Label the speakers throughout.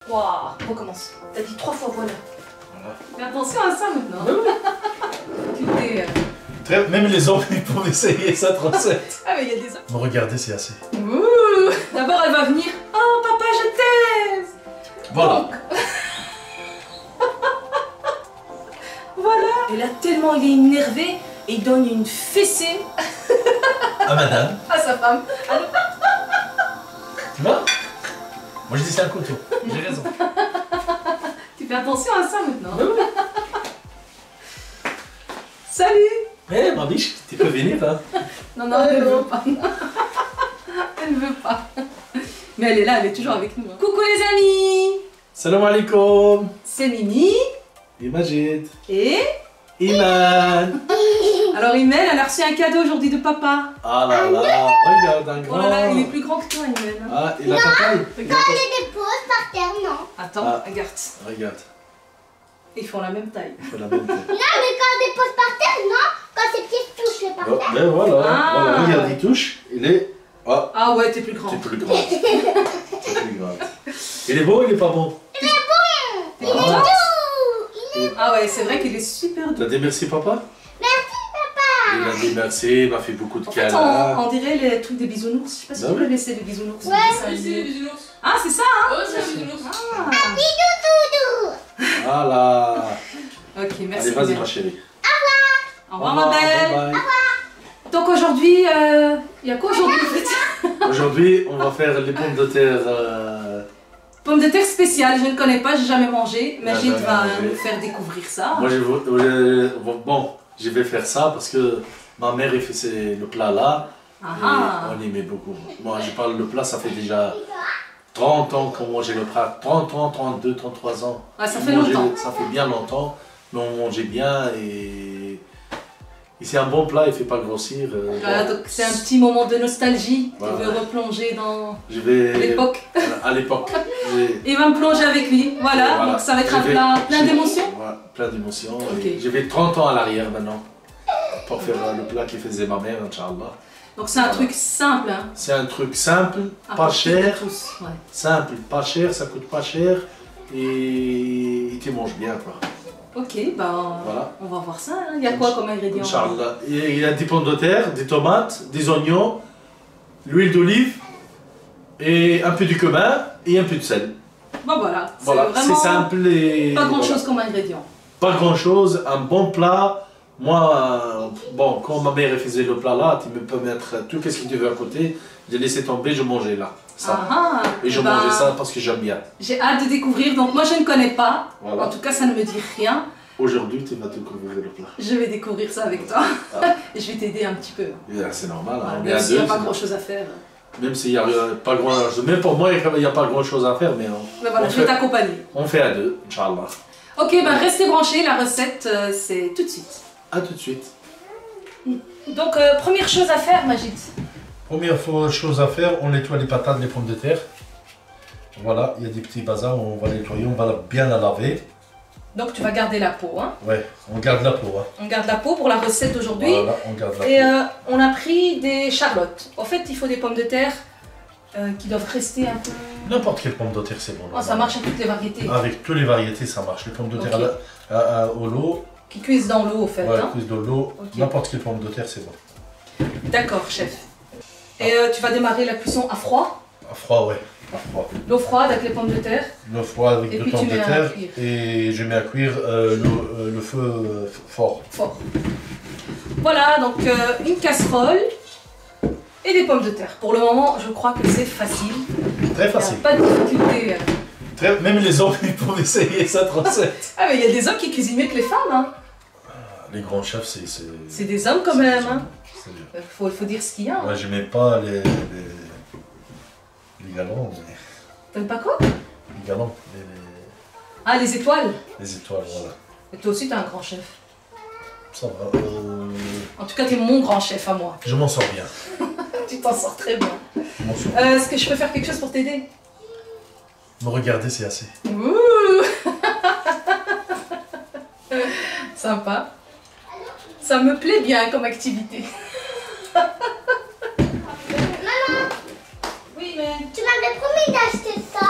Speaker 1: Waouh, recommence. T'as dit 3 fois voilà. Fais attention à ça maintenant. Tu t'es...
Speaker 2: Même les hommes ils peuvent essayer cette recette.
Speaker 1: Ah mais il y a des hommes.
Speaker 2: Me regarder c'est assez.
Speaker 1: Ouh. D'abord elle va venir. Oh papa je t'aime.
Speaker 2: Voilà.
Speaker 1: Donc... voilà. Et là tellement il est énervé et il donne une fessée
Speaker 2: À madame.
Speaker 1: à sa femme. Alors...
Speaker 2: Tu vois? Moi je dis c'est un couteau. J'ai raison.
Speaker 1: Tu fais attention à ça maintenant. Salut.
Speaker 2: Eh ma biche, tu peux venir hein.
Speaker 1: Non, elle ne veut pas. Elle ne veut pas. Mais elle est là, elle est toujours avec nous. Hein. Coucou les amis.
Speaker 2: Salam alaikum.
Speaker 1: C'est Mimi.
Speaker 2: Et Majid.
Speaker 1: Et...
Speaker 2: Iman.
Speaker 1: Alors Imen, elle a reçu un cadeau aujourd'hui de papa.
Speaker 2: Ah là là, regarde un grand.
Speaker 1: Oh là là, il est plus grand que toi Imen.
Speaker 2: Ah, il a pas taille.
Speaker 3: Quand elle dépose par terre, non.
Speaker 1: Attends,
Speaker 2: Ah.
Speaker 1: regarde.
Speaker 2: Regarde,
Speaker 1: Ils font la même taille.
Speaker 2: il faut la même taille.
Speaker 3: Non, mais quand elle dépose par terre, non. Quand ses pieds touchent le par
Speaker 2: Oh,
Speaker 3: terre.
Speaker 2: ben voilà,
Speaker 1: Ah.
Speaker 2: voilà, regarde, il touche, il est... Ah,
Speaker 1: Ah ouais, t'es plus grand.
Speaker 2: c'est plus grand. C'est plus grand. Il est beau ou il est pas bon?
Speaker 3: Il est bon. Il est
Speaker 2: Ah.
Speaker 3: doux. Il est...
Speaker 1: Ah ouais, c'est vrai qu'il est super doux.
Speaker 2: T'as dit merci papa?
Speaker 3: Merci, papa.
Speaker 2: Il a dit merci, il m'a fait beaucoup de
Speaker 1: En fait,
Speaker 2: câlins.
Speaker 1: on dirait les trucs des bisounours. Je sais pas si
Speaker 2: Bah
Speaker 1: tu
Speaker 2: oui.
Speaker 1: peux laisser les bisounours.
Speaker 3: Ouais,
Speaker 1: Ça,
Speaker 4: Oui, c'est les bisounours.
Speaker 1: Ah, c'est ça, hein?
Speaker 4: Ouais, c'est les bisounours.
Speaker 1: Ah.
Speaker 3: Doudou.
Speaker 2: Voilà.
Speaker 1: Ok, merci.
Speaker 2: Allez, vas-y
Speaker 1: Imen.
Speaker 2: ma chérie.
Speaker 1: Au revoir, ma belle.
Speaker 2: Bye bye.
Speaker 1: Donc aujourd'hui, il y a quoi aujourd'hui en fait?
Speaker 2: Aujourd'hui, on va faire les pommes de terre.
Speaker 1: Pommes de terre spéciales, je ne connais pas, j'ai jamais mangé. Majid
Speaker 2: jamais
Speaker 1: va
Speaker 2: mangé.
Speaker 1: nous faire découvrir ça.
Speaker 2: Moi, bon, je vais faire ça parce que ma mère elle faisait le plat là.
Speaker 1: Ah
Speaker 2: Et
Speaker 1: ah.
Speaker 2: on aimait beaucoup. Moi, je parle le plat, ça fait déjà 30 ans qu'on mangeait le plat. 30 ans, 32, 33 ans.
Speaker 1: Ouais, ça
Speaker 2: On
Speaker 1: fait
Speaker 2: mangeait-
Speaker 1: longtemps.
Speaker 2: Ça fait bien longtemps, mais on mangeait bien et c'est un bon plat, il ne fait pas grossir.
Speaker 1: Voilà,
Speaker 2: bon.
Speaker 1: donc c'est un petit moment de nostalgie.
Speaker 2: Voilà.
Speaker 1: Tu veux replonger dans
Speaker 2: Je vais...
Speaker 1: l'époque.
Speaker 2: À l'époque.
Speaker 1: Il va me plonger avec lui. Voilà,
Speaker 2: Voilà.
Speaker 1: donc ça va être un
Speaker 2: Je vais-
Speaker 1: plat plein
Speaker 2: je-
Speaker 1: d'émotions.
Speaker 2: Voilà, plein d'émotions.
Speaker 1: Ok.
Speaker 2: Et je vais 30 ans à l'arrière maintenant pour faire le plat que faisait ma mère, Inch'Allah.
Speaker 1: Donc c'est un truc simple. Hein,
Speaker 2: C'est un truc simple,
Speaker 1: à
Speaker 2: pas
Speaker 1: portée de
Speaker 2: cher.
Speaker 1: tous. Ouais.
Speaker 2: Simple, pas cher, ça coûte pas cher et tu manges bien quoi.
Speaker 1: Ok, ben
Speaker 2: Voilà.
Speaker 1: on va voir ça. Hein. Il y a quoi comme ingrédients?
Speaker 2: Inch'Allah. Et il y a des pommes de terre, des tomates, des oignons, l'huile d'olive et un peu de cumin et un peu de sel.
Speaker 1: Bon voilà, c'est
Speaker 2: Voilà, c'est
Speaker 1: vraiment
Speaker 2: simple et
Speaker 1: pas grand
Speaker 2: voilà.
Speaker 1: chose comme ingrédients.
Speaker 2: Pas grand chose, un bon plat. Moi, bon, quand ma mère elle faisait le plat là, tu peux mettre tout ce que tu veux à côté. J'ai laissé tomber, je mangeais là. Ça.
Speaker 1: Ah, ah.
Speaker 2: Et je
Speaker 1: Ben,
Speaker 2: mangeais ça parce que j'aime bien.
Speaker 1: J'ai hâte de découvrir, donc moi je ne connais pas.
Speaker 2: Voilà.
Speaker 1: En tout cas, ça ne me dit rien.
Speaker 2: Aujourd'hui, tu vas découvrir le plat.
Speaker 1: Je vais découvrir ça avec toi.
Speaker 2: Ah.
Speaker 1: Et je vais t'aider un petit peu.
Speaker 2: C'est normal, hein.
Speaker 1: Voilà,
Speaker 2: On est
Speaker 1: même
Speaker 2: à
Speaker 1: s'il n'y
Speaker 2: deux.
Speaker 1: a pas grand chose à faire.
Speaker 2: Même s'il n'y a pas grand chose. Même pour moi, il n'y a pas grand chose à faire, mais
Speaker 1: Mais voilà,
Speaker 2: on
Speaker 1: je vais
Speaker 2: fait-
Speaker 1: t'accompagner.
Speaker 2: on fait à deux, Inch'Allah.
Speaker 1: Ok, ben restez branchés, la recette c'est tout de suite.
Speaker 2: A tout de suite.
Speaker 1: Donc, première chose à faire, Majid.
Speaker 2: Première chose à faire, on nettoie les patates, les pommes de terre. Voilà, il y a des petits bazars, on va nettoyer, on va bien la laver.
Speaker 1: Donc, tu vas garder la peau. Hein.
Speaker 2: Ouais, on garde la peau. Hein.
Speaker 1: On garde la peau pour la recette d'aujourd'hui.
Speaker 2: Voilà, on garde la
Speaker 1: Et
Speaker 2: peau.
Speaker 1: on a pris des charlottes. En fait, il faut des pommes de terre qui doivent rester un peu...
Speaker 2: N'importe quelle pomme de terre, c'est bon.
Speaker 1: Oh, ça marche avec toutes les variétés.
Speaker 2: Avec toutes les variétés, ça marche. Les pommes de terre
Speaker 1: Ok.
Speaker 2: au lot,
Speaker 1: Qui cuisent dans l'eau, au fait.
Speaker 2: ouais,
Speaker 1: Hein.
Speaker 2: cuisse de l'eau,
Speaker 1: Ok.
Speaker 2: n'importe quelle pomme de terre, c'est bon.
Speaker 1: D'accord, chef. Et tu vas démarrer la cuisson à froid.
Speaker 2: À froid, ouais. À froid.
Speaker 1: L'eau froide avec les pommes de terre.
Speaker 2: Le froid avec
Speaker 1: Et
Speaker 2: deux
Speaker 1: puis
Speaker 2: pommes
Speaker 1: tu
Speaker 2: de
Speaker 1: mets à
Speaker 2: terre
Speaker 1: cuire.
Speaker 2: et je mets à cuire le feu fort.
Speaker 1: Fort. Voilà, donc une casserole et des pommes de terre. Pour le moment, je crois que c'est facile.
Speaker 2: Très
Speaker 1: Il n'y a
Speaker 2: facile.
Speaker 1: pas de difficulté.
Speaker 2: Même les hommes ils peuvent essayer cette recette.
Speaker 1: Ah, mais il y a des hommes qui cuisinent mieux que les femmes. Hein.
Speaker 2: Les grands chefs, c'est.
Speaker 1: C'est des hommes quand même. Hein.
Speaker 2: C'est-
Speaker 1: Faut dire ce qu'il y a. Hein.
Speaker 2: Moi, j'aimais pas les galons, mais.
Speaker 1: T'aimes pas quoi?
Speaker 2: Les galons,
Speaker 1: Ah, les étoiles.
Speaker 2: les étoiles, voilà.
Speaker 1: Et toi aussi, t'es un grand chef.
Speaker 2: Ça va.
Speaker 1: En tout cas, t'es mon grand chef à moi.
Speaker 2: Je m'en sors bien.
Speaker 1: Tu t'en sors très bien.
Speaker 2: Je m'en sors bien.
Speaker 1: Est-ce que je peux faire quelque chose pour t'aider?
Speaker 2: Me regarder, c'est assez.
Speaker 1: Ouh. Sympa. Ça me plaît bien comme activité.
Speaker 3: Maman,
Speaker 1: Oui, mais
Speaker 3: tu m'avais promis d'acheter ça.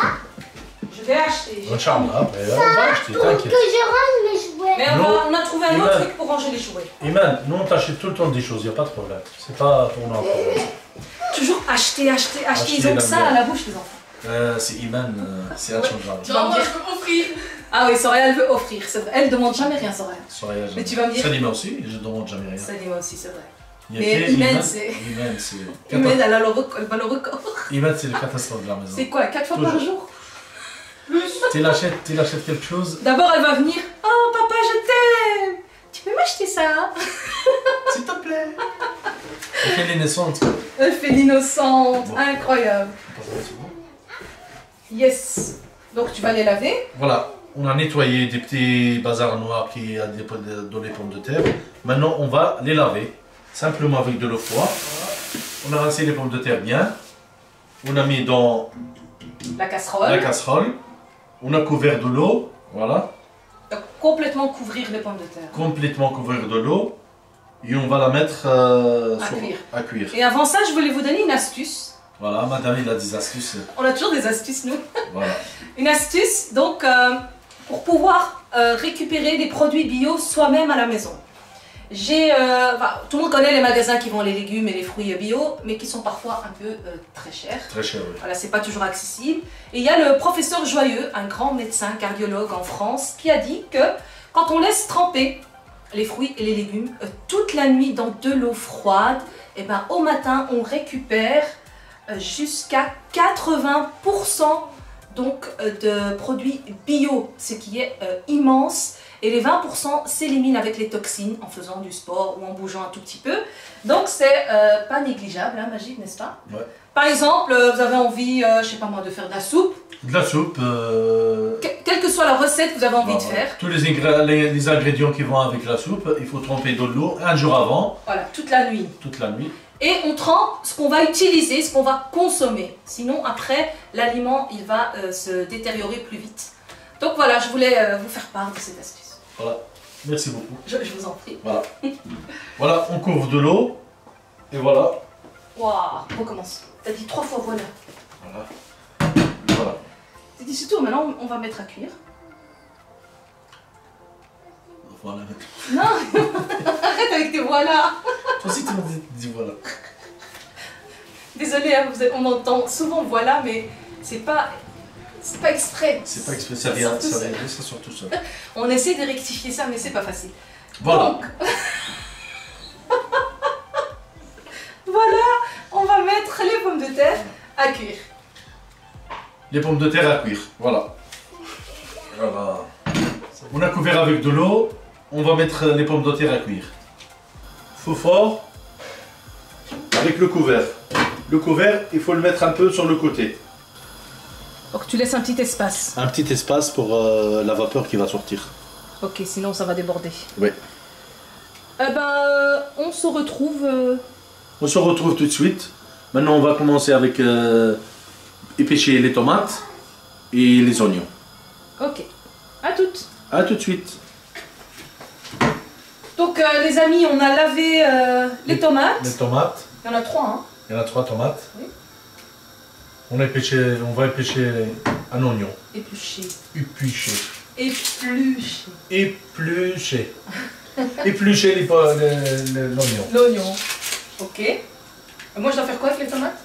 Speaker 1: je vais acheter.
Speaker 2: Inch'Allah, après, on va acheter,
Speaker 3: Que
Speaker 2: t'inquiète.
Speaker 3: je range mes jouets.
Speaker 1: Mais
Speaker 2: Non.
Speaker 1: on a trouvé un autre
Speaker 2: Iman.
Speaker 1: truc pour ranger les jouets.
Speaker 2: Iman, nous on t'achète tout le temps des choses, il n'y a pas de problème. C'est pas pour nous un problème.
Speaker 1: Toujours acheter.
Speaker 2: Acheter,
Speaker 1: Ils ont
Speaker 2: la
Speaker 1: ça à la bouche, les enfants.
Speaker 2: C'est Iman, c'est inchangable.
Speaker 1: Tu vas me dire.
Speaker 4: Je peux offrir.
Speaker 1: Ah oui, Soraya, elle veut offrir, c'est vrai. Elle demande jamais rien, Soraya.
Speaker 2: Soraya,
Speaker 1: Mais tu vas me dire.
Speaker 2: Salima aussi, je ne demande jamais rien.
Speaker 1: Salima aussi, c'est vrai.
Speaker 2: Il y a
Speaker 1: Mais
Speaker 2: que
Speaker 1: Iman, c'est.
Speaker 2: Iman, c'est.
Speaker 1: Iman, elle a elle va le record.
Speaker 2: Iman, c'est le catastrophe de la maison.
Speaker 1: C'est quoi, 4 fois par jour?
Speaker 2: Tu l'achètes quelque chose,
Speaker 1: D'abord, elle va venir. Oh, papa, je t'aime. Tu peux m'acheter ça?
Speaker 2: s'il te plaît. Et qu'elle est naissante.
Speaker 1: Elle fait l'innocente.
Speaker 2: Bon.
Speaker 1: Incroyable. Yes. Donc, tu vas les laver.
Speaker 2: Voilà, on a nettoyé des petits bazars noirs qui a dans les pommes de terre. Maintenant, on va les laver, simplement avec de l'eau froide. On a rincé les pommes de terre bien. On a mis dans
Speaker 1: La casserole.
Speaker 2: la casserole. On a couvert de l'eau, voilà.
Speaker 1: Donc, complètement couvrir les pommes de terre.
Speaker 2: Complètement couvert de l'eau. Et on va la mettre à cuire.
Speaker 1: Et avant ça, je voulais vous donner une astuce.
Speaker 2: Voilà, madame, il a des astuces.
Speaker 1: On a toujours des astuces, nous.
Speaker 2: Voilà.
Speaker 1: Une astuce, donc, pour pouvoir récupérer des produits bio soi-même à la maison. Tout le monde connaît les magasins qui vendent les légumes et les fruits bio, mais qui sont parfois un peu très chers.
Speaker 2: Très cher, oui.
Speaker 1: Voilà, c'est pas toujours accessible. Et il y a le professeur Joyeux, un grand médecin cardiologue en France, qui a dit que quand on laisse tremper les fruits et les légumes toute la nuit dans de l'eau froide, et ben au matin on récupère jusqu'à 80% donc de produits bio, ce qui est immense. Et les 20% s'éliminent avec les toxines en faisant du sport ou en bougeant un tout petit peu. Donc c'est pas négligeable, hein, Majid, n'est-ce pas?
Speaker 2: Ouais.
Speaker 1: Par exemple, vous avez envie, je sais pas moi, de faire de la soupe.
Speaker 2: De la soupe.
Speaker 1: Quelle que soit la recette que vous avez envie de
Speaker 2: Voilà.
Speaker 1: faire.
Speaker 2: Tous les ingrédients qui vont avec la soupe, il faut tremper dans l'eau un jour avant,
Speaker 1: Voilà, toute la nuit.
Speaker 2: toute la nuit.
Speaker 1: Et on trempe ce qu'on va utiliser, ce qu'on va consommer. Sinon, après, l'aliment, il va se détériorer plus vite. Donc voilà, je voulais vous faire part de cette astuce.
Speaker 2: Voilà, merci beaucoup.
Speaker 1: Je vous en prie.
Speaker 2: Voilà. Voilà, on couvre de l'eau. Et voilà.
Speaker 1: Waouh, on recommence. T'as dit 3 fois voilà.
Speaker 2: Voilà. Voilà.
Speaker 1: T'as dit surtout, maintenant on va mettre à cuire.
Speaker 2: Voilà.
Speaker 1: Non, arrête avec tes voilà.
Speaker 2: Toi aussi, tu m'as dit voilà.
Speaker 1: Désolée, hein, on entend souvent voilà, mais c'est pas exprès.
Speaker 2: C'est pas exprès, ça vient, ça sort tout seul.
Speaker 1: On essaie de rectifier ça, mais c'est pas facile.
Speaker 2: Voilà.
Speaker 1: Donc, voilà, on va mettre les pommes de terre à cuire.
Speaker 2: Les pommes de terre à cuire, voilà. Voilà. On a couvert avec de l'eau, on va mettre les pommes de terre à cuire. Feu fort, avec le couvert. Le couvert, il faut le mettre un peu sur le côté.
Speaker 1: Donc tu laisses un petit espace.
Speaker 2: Un petit espace pour la vapeur qui va sortir.
Speaker 1: Ok, sinon ça va déborder.
Speaker 2: Oui.
Speaker 1: On se retrouve...
Speaker 2: On se retrouve tout de suite. Maintenant, on va commencer avec épêcher les tomates et les oignons.
Speaker 1: Ok, à toutes.
Speaker 2: A tout de suite.
Speaker 1: Donc les amis, on a lavé les tomates.
Speaker 2: Les tomates.
Speaker 1: Il y en a 3, hein.
Speaker 2: Il y en a 3 tomates.
Speaker 1: Oui.
Speaker 2: On va épêcher un oignon.
Speaker 1: Épluché.
Speaker 2: Éplucher.
Speaker 1: Épluché.
Speaker 2: Éplucher. Éplucher l'oignon.
Speaker 1: L'oignon. Ok. Et moi je dois faire quoi avec les tomates?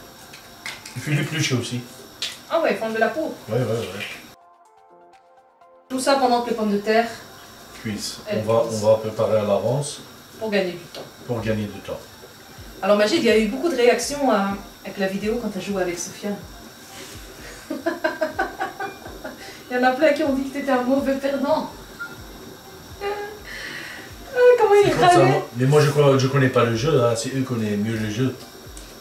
Speaker 2: Il faut l'éplucher aussi.
Speaker 1: Ah ouais, prendre de la peau.
Speaker 2: Ouais.
Speaker 1: Tout ça pendant que les pommes de terre,
Speaker 2: Cuisse.
Speaker 1: Elle
Speaker 2: On
Speaker 1: cuise.
Speaker 2: va préparer à l'avance
Speaker 1: pour gagner du temps.
Speaker 2: pour gagner du temps.
Speaker 1: Alors Majid, il y a eu beaucoup de réactions avec la vidéo quand tu as joué avec Sofiane. Il y en a plein qui ont dit que tu étais un mauvais perdant. Comment il
Speaker 2: C'est comme ça,
Speaker 1: râlait.
Speaker 2: moi. Mais moi je connais pas le jeu, hein. C'est eux qui connaissent mieux le jeu.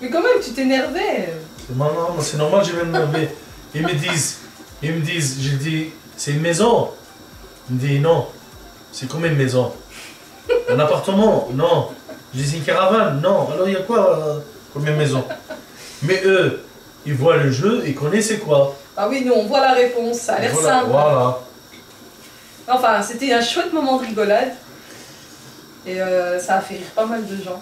Speaker 1: Mais quand même, tu t'énervais.
Speaker 2: Non, c'est normal, je vais m'énerver. Ils me disent, je dis, c'est une maison. Ils me disent non, c'est comme une maison. Un appartement, non. Je dis une caravane, non. Alors il y a quoi comme une maison? Mais eux, ils voient le jeu, ils connaissent c'est quoi.
Speaker 1: Ah oui, nous on voit la réponse, ça a l'air
Speaker 2: Voilà,
Speaker 1: simple.
Speaker 2: voilà.
Speaker 1: Enfin, c'était un chouette moment de rigolade. Et ça a fait rire pas mal de gens.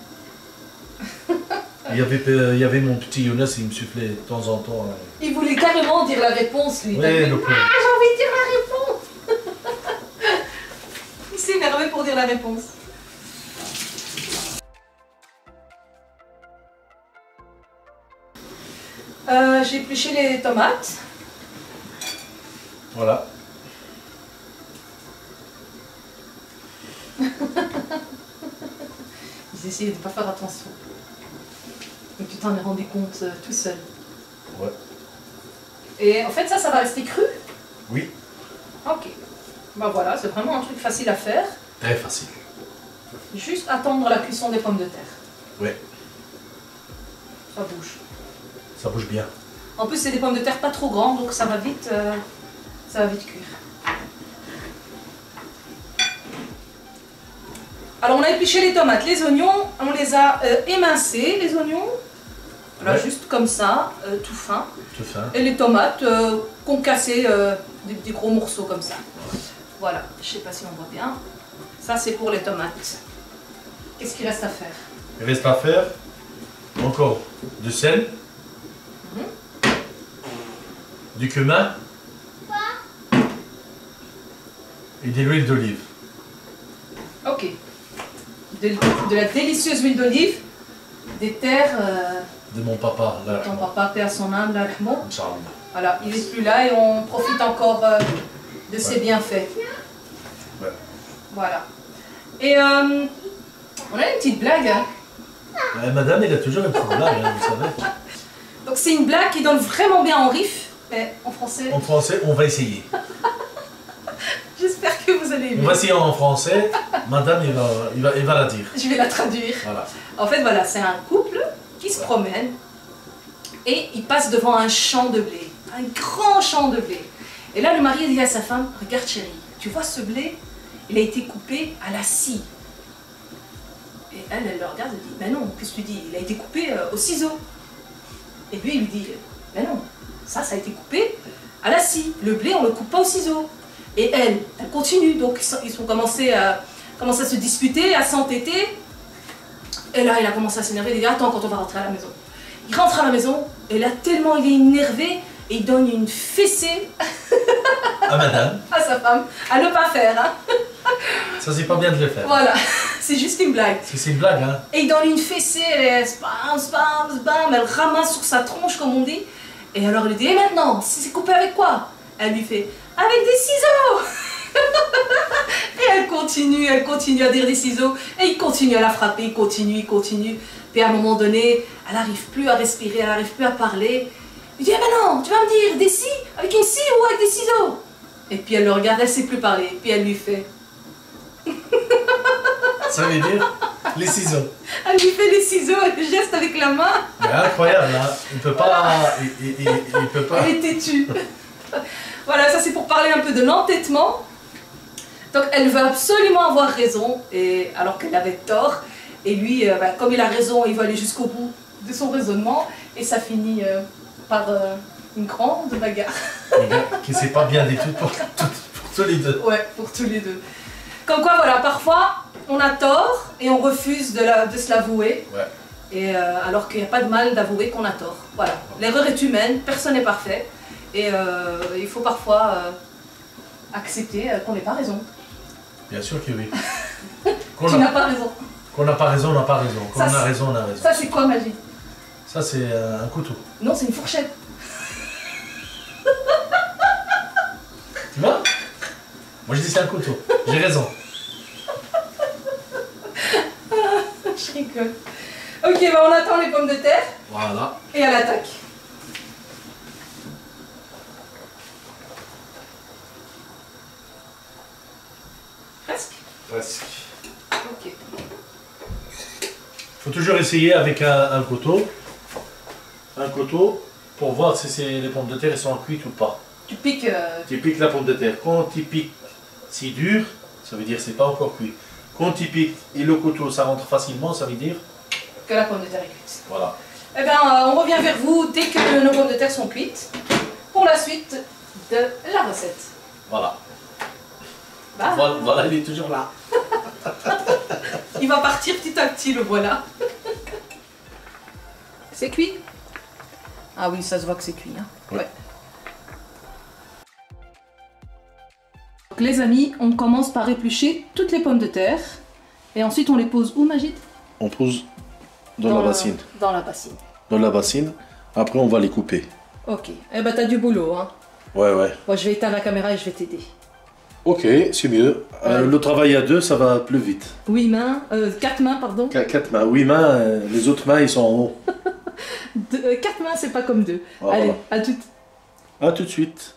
Speaker 2: Il y avait mon petit Younes, il me soufflait de temps en temps.
Speaker 1: Il voulait carrément dire la réponse, lui.
Speaker 2: Ouais,
Speaker 1: Ah,
Speaker 2: le pauvre.
Speaker 1: j'ai envie de dire la réponse. Il s'est énervé pour dire la réponse. J'ai épluché les tomates.
Speaker 2: Voilà.
Speaker 1: Ils essayaient de ne pas faire attention. Donc tu t'en es rendu compte tout seul.
Speaker 2: Ouais.
Speaker 1: Et en fait, ça va rester cru?
Speaker 2: Oui.
Speaker 1: Ok. Bah voilà, c'est vraiment un truc facile à faire.
Speaker 2: Très facile.
Speaker 1: Juste attendre la cuisson des pommes de terre.
Speaker 2: Ouais.
Speaker 1: Ça bouge.
Speaker 2: Ça bouge bien.
Speaker 1: En plus, c'est des pommes de terre pas trop grandes, donc ça va vite cuire. Alors, on a épluché les tomates, les oignons, on les a émincés, les oignons. Voilà,
Speaker 2: Ouais.
Speaker 1: juste comme ça, tout fin.
Speaker 2: Tout fin.
Speaker 1: Et les tomates qu'on cassait des gros morceaux comme ça. Voilà, je sais pas si on voit bien. Ça, c'est pour les tomates. Qu'est-ce qu'il reste à faire?
Speaker 2: Il reste à faire encore du sel, du cumin et de l'huile d'olive.
Speaker 1: Ok. De la délicieuse huile d'olive, des terres
Speaker 2: De mon papa, là.
Speaker 1: de ton papa, paix à son âme, là, Rahmo.
Speaker 2: Inch'Allah.
Speaker 1: Voilà, il est plus là et on profite encore de ses bienfaits.
Speaker 2: Ouais.
Speaker 1: Voilà. Et on a une petite blague. Hein.
Speaker 2: Madame, elle a toujours une petite blague, hein, vous savez.
Speaker 1: Donc c'est une blague qui donne vraiment bien en riff. Et en français,
Speaker 2: En français, on va essayer.
Speaker 1: j'espère que vous allez
Speaker 2: On
Speaker 1: aimer.
Speaker 2: va essayer en français. Madame, il va la dire.
Speaker 1: Je vais la traduire.
Speaker 2: Voilà.
Speaker 1: En fait, voilà, c'est un couple qui se promène et il passe devant un champ de blé, un grand champ de blé. Et là, le mari dit à sa femme, regarde chérie, tu vois ce blé, il a été coupé à la scie. Et elle le regarde et dit, mais non, qu'est-ce que tu dis? Il a été coupé au ciseau. Et lui, il lui dit, mais non, ça a été coupé à la scie. Le blé, on ne le coupe pas au ciseau. Et elle continue. Donc, ils ont commencé à se disputer, à s'entêter. Et là, il a commencé à s'énerver. Il dit, attends, quand on va rentrer à la maison. Il rentre à la maison, et là, tellement il est énervé, et il donne une fessée
Speaker 2: À madame,
Speaker 1: à sa femme, à ne pas faire. Hein.
Speaker 2: ça c'est pas bien de le faire.
Speaker 1: Voilà, c'est juste une blague.
Speaker 2: Parce que c'est une blague, hein.
Speaker 1: Et il donne une fessée, elle spam, spam, spam, elle ramasse sur sa tronche, comme on dit. Et alors il lui dit, et maintenant, c'est coupé avec quoi? Elle lui fait, avec des ciseaux. Et elle continue à dire des ciseaux, et il continue à la frapper, il continue. Puis à un moment donné, elle n'arrive plus à respirer, elle n'arrive plus à parler. Il dit, eh ben non, tu vas me dire, des scies, avec une scie ou avec des ciseaux? Et puis elle le regarde, elle ne sait plus parler, puis elle lui fait,
Speaker 2: Ça veut dire les ciseaux.
Speaker 1: elle lui fait les ciseaux, elle geste avec la main.
Speaker 2: Mais incroyable, hein. Il peut pas. Il peut pas.
Speaker 1: Elle est têtue. Voilà, ça c'est pour parler un peu de l'entêtement. Donc elle veut absolument avoir raison, et alors qu'elle avait tort. Et lui, comme il a raison, il veut aller jusqu'au bout de son raisonnement. Et ça finit par une grande bagarre.
Speaker 2: Les gars, qui c'est pas bien du tout pour tous les deux.
Speaker 1: Ouais, pour tous les deux. Comme quoi, voilà, parfois on a tort et on refuse de se l'avouer.
Speaker 2: Ouais.
Speaker 1: Et alors qu'il n'y a pas de mal d'avouer qu'on a tort. Voilà, l'erreur est humaine, personne n'est parfait. Et il faut parfois accepter qu'on n'ait pas raison.
Speaker 2: Bien sûr que oui.
Speaker 1: Tu n'as pas raison.
Speaker 2: Qu'on n'a pas raison, on n'a pas raison. Qu'on
Speaker 1: Ça,
Speaker 2: a raison, on a raison.
Speaker 1: Ça, c'est quoi, Magie?
Speaker 2: Ça, c'est un couteau.
Speaker 1: Non, c'est une fourchette.
Speaker 2: Tu vois? Moi, je dis c'est un couteau. J'ai raison.
Speaker 1: Je rigole. Ok, bah on attend les pommes de terre
Speaker 2: Voilà.
Speaker 1: et à l'attaque. Presque.
Speaker 2: Presque.
Speaker 1: Ok.
Speaker 2: Faut toujours essayer avec un couteau. Un couteau pour voir si les pommes de terre elles sont cuites ou pas.
Speaker 1: Tu piques.
Speaker 2: Tu piques la pomme de terre. Quand tu piques si dur, ça veut dire que c'est pas encore cuit. Quand tu piques et le couteau ça rentre facilement, ça veut dire
Speaker 1: Que la pomme de terre est cuite.
Speaker 2: voilà.
Speaker 1: Eh bien, on revient vers vous dès que nos pommes de terre sont cuites pour la suite de la recette.
Speaker 2: Voilà.
Speaker 1: Bye.
Speaker 2: Voilà, il est toujours là.
Speaker 1: Il va partir petit à petit, le voilà. C'est cuit? Ah oui, ça se voit que c'est cuit. Hein.
Speaker 2: Ouais.
Speaker 1: Donc, les amis, on commence par éplucher toutes les pommes de terre. Et ensuite, on les pose où, Magid?
Speaker 2: On pose dans la bassine.
Speaker 1: Dans la bassine.
Speaker 2: Dans la bassine. Après, on va les couper.
Speaker 1: Ok. Eh ben, t'as du boulot, hein.
Speaker 2: Ouais, ouais.
Speaker 1: Moi, je vais éteindre la caméra et je vais t'aider.
Speaker 2: Ok, c'est mieux. Le travail à deux, ça va plus vite.
Speaker 1: 8 mains, 4 mains, pardon.
Speaker 2: 4 mains. 8 mains, les autres mains, ils sont en haut.
Speaker 1: 4 mains, c'est pas comme 2.
Speaker 2: Ah,
Speaker 1: Allez,
Speaker 2: voilà.
Speaker 1: à toutes.
Speaker 2: À tout de suite.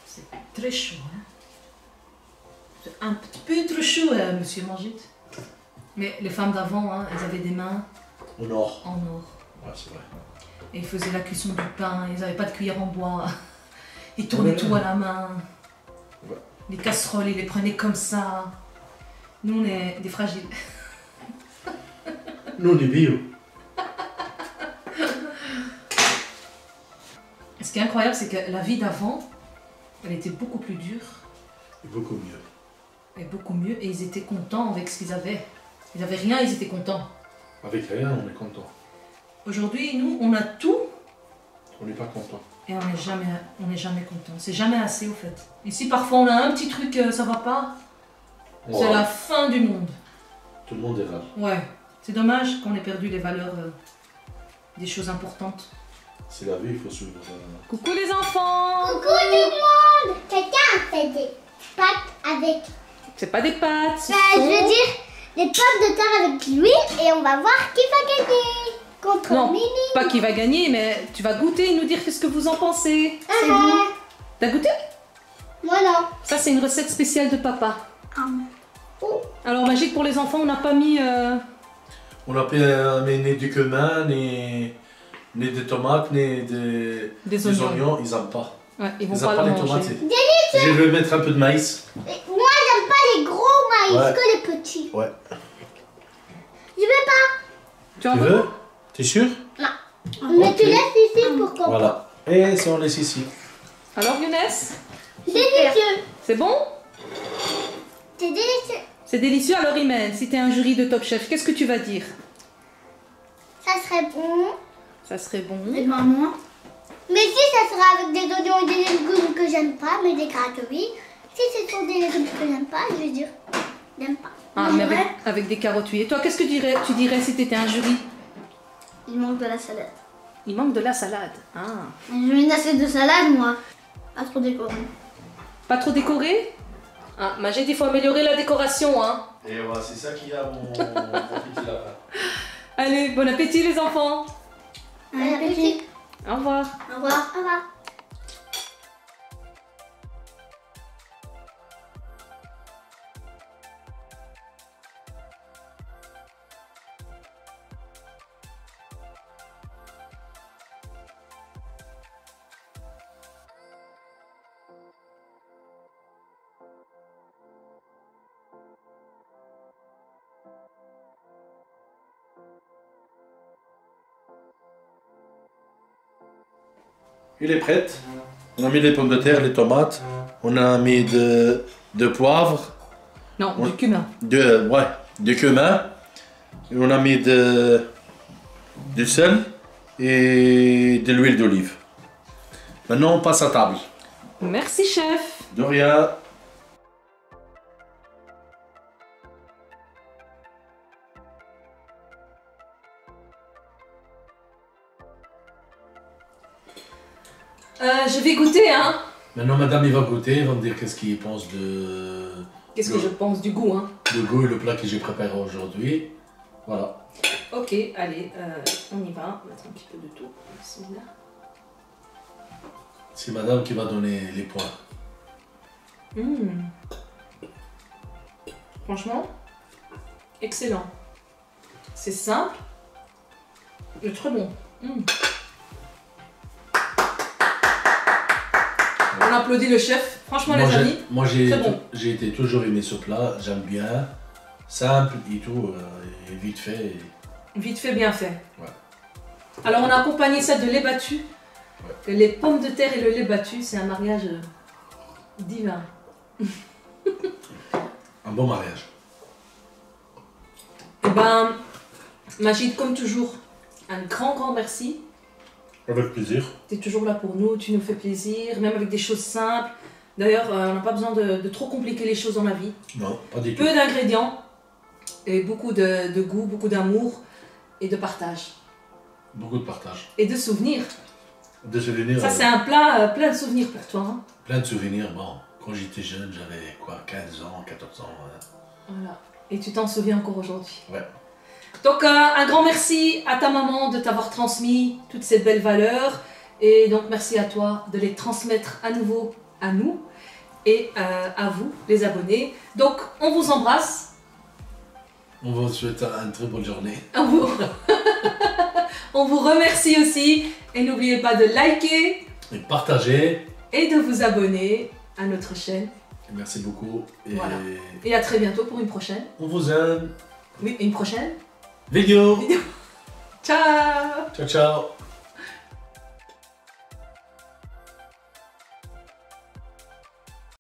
Speaker 1: C'est très chaud, hein. C'est un petit peu trop chaud, monsieur Magid. Mais les femmes d'avant, hein, elles avaient des mains
Speaker 2: Au nord.
Speaker 1: en or.
Speaker 2: Ouais, c'est vrai.
Speaker 1: Et ils faisaient la cuisson du pain, ils n'avaient pas de cuillère en bois. Ils tournaient tout à la main.
Speaker 2: Ouais.
Speaker 1: Les casseroles, ils les prenaient comme ça. Nous, on est des fragiles.
Speaker 2: Nous, on est bio.
Speaker 1: Ce qui est incroyable, c'est que la vie d'avant, elle était beaucoup plus dure
Speaker 2: Beaucoup mieux.
Speaker 1: et beaucoup mieux. Et ils étaient contents avec ce qu'ils avaient. Ils n'avaient rien, ils étaient contents.
Speaker 2: Avec rien, on est content.
Speaker 1: Aujourd'hui, nous, on a tout
Speaker 2: On n'est pas content.
Speaker 1: et on n'est jamais content. C'est jamais assez, au fait. Et si parfois on a un petit truc, ça va pas, c'est la fin du monde.
Speaker 2: Tout le monde est rare.
Speaker 1: Ouais, c'est dommage qu'on ait perdu les valeurs des choses importantes.
Speaker 2: C'est la vie, il faut suivre.
Speaker 1: Coucou les enfants!
Speaker 3: Coucou tout le monde. Quelqu'un a fait des pâtes avec...
Speaker 1: C'est pas des pâtes, ce
Speaker 3: je
Speaker 1: sont-
Speaker 3: veux dire des pommes de terre avec l'huile et on va voir qui va gagner. Contre
Speaker 1: Non,
Speaker 3: Mini.
Speaker 1: pas qui va gagner, mais tu vas goûter et nous dire qu'est-ce que vous en pensez. C'est
Speaker 3: Ah.
Speaker 1: bon. T'as goûté?
Speaker 3: Moi non.
Speaker 1: Ça, c'est une recette spéciale de papa.
Speaker 3: Oh.
Speaker 1: Alors, magique pour les enfants, on n'a pas mis...
Speaker 2: On n'a pas mis ni du cumin, ni des tomates, ni
Speaker 1: Des oignons.
Speaker 2: Ils n'aiment pas.
Speaker 1: Ouais, ils vont
Speaker 2: Ils
Speaker 1: pas
Speaker 2: n'aiment pas
Speaker 1: la
Speaker 2: les tomates.
Speaker 1: manger.
Speaker 2: Je vais mettre un peu de maïs.
Speaker 3: Et moi j'aime pas les gros maïs
Speaker 2: Ouais.
Speaker 3: que les petits.
Speaker 2: Ouais.
Speaker 3: Je veux pas.
Speaker 1: Tu en
Speaker 2: Tu
Speaker 1: veux?
Speaker 2: veux? T'es sûr?
Speaker 3: Mais
Speaker 2: Ok.
Speaker 3: tu laisses ici pour qu'on...
Speaker 2: Voilà. Et ça, on laisse ici.
Speaker 1: Alors, Younes,
Speaker 3: Délicieux.
Speaker 1: c'est bon?
Speaker 3: C'est délicieux.
Speaker 1: C'est délicieux. Alors, Imen, si t'es un jury de Top Chef, qu'est-ce que tu vas dire?
Speaker 3: Ça serait bon.
Speaker 1: Ça serait bon.
Speaker 3: maman. Mais si ça sera avec des oignons et des légumes que j'aime pas, mais des carottes oui. Si ce sont des légumes que j'aime pas, je vais dire j'aime pas.
Speaker 1: Ah, mais avec des carottes, oui. Et toi, qu'est-ce que tu dirais si t'étais un jury?
Speaker 3: Il manque de la salade.
Speaker 1: Il manque de la salade. Ah.
Speaker 3: Je mets une assiette de salade, moi. Pas trop décoré.
Speaker 1: Pas trop décoré? Ah, Magid, il faut améliorer la décoration, hein.
Speaker 2: Et voilà, c'est ça qu'il y a mon petit lapin.
Speaker 1: Allez, bon appétit, les enfants.
Speaker 3: Bon appétit.
Speaker 1: Au revoir.
Speaker 3: Au revoir. Au revoir.
Speaker 2: Il est prête. On a mis les pommes de terre, les tomates. On a mis de poivre,
Speaker 1: Non,
Speaker 2: Ouais.
Speaker 1: du cumin.
Speaker 2: du cumin. Et on a mis du sel et de l'huile d'olive. Maintenant, on passe à table.
Speaker 1: Merci, chef.
Speaker 2: De rien.
Speaker 1: Je vais goûter, hein.
Speaker 2: Maintenant, madame, il va goûter, il va me dire qu'est-ce qu'il pense de
Speaker 1: Qu'est-ce que je pense du goût, hein.
Speaker 2: le goût et le plat que j'ai préparé aujourd'hui. Voilà.
Speaker 1: Ok, allez, on y va. On va mettre un petit peu de tout. Bismillah.
Speaker 2: C'est madame qui va donner les points.
Speaker 1: Mmh. Franchement, excellent. C'est simple, mais très bon. Mmh. On applaudit le chef. Franchement, les amis,
Speaker 2: Moi,
Speaker 1: très bon.
Speaker 2: j'ai été toujours aimé ce plat. J'aime bien. Simple et tout, et vite fait.
Speaker 1: vite fait, bien fait.
Speaker 2: Ouais.
Speaker 1: Alors, on a accompagné ça de lait battu.
Speaker 2: Ouais.
Speaker 1: Les pommes de terre et le lait battu, c'est un mariage divin.
Speaker 2: Un bon mariage.
Speaker 1: Eh ben, Magid, comme toujours, un grand merci.
Speaker 2: Avec plaisir.
Speaker 1: Tu es toujours là pour nous, tu nous fais plaisir, même avec des choses simples. D'ailleurs, on n'a pas besoin de trop compliquer les choses dans la vie.
Speaker 2: Non, pas du tout.
Speaker 1: Peu d'ingrédients et beaucoup de goût, beaucoup d'amour et de partage.
Speaker 2: Beaucoup de partage.
Speaker 1: Et de souvenirs.
Speaker 2: Des souvenirs.
Speaker 1: Ça, c'est un plat plein de souvenirs pour toi. Hein.
Speaker 2: Plein de souvenirs. Bon, quand j'étais jeune, j'avais quoi, 15 ans, 14 ans.
Speaker 1: Voilà. Et tu t'en souviens encore aujourd'hui.
Speaker 2: Ouais.
Speaker 1: Donc, un grand merci à ta maman de t'avoir transmis toutes ces belles valeurs. Et donc, merci à toi de les transmettre à nouveau à nous et à vous, les abonnés. Donc, on vous embrasse.
Speaker 2: On vous souhaite une très bonne journée.
Speaker 1: On vous remercie aussi. Et n'oubliez pas de liker
Speaker 2: Et partagez.
Speaker 1: et de vous abonner à notre chaîne.
Speaker 2: Merci beaucoup. Et
Speaker 1: Voilà. Et à très bientôt pour une prochaine.
Speaker 2: on vous aime.
Speaker 1: Oui, une prochaine
Speaker 2: Vidéo.
Speaker 1: vidéo. Ciao!
Speaker 2: Ciao, ciao.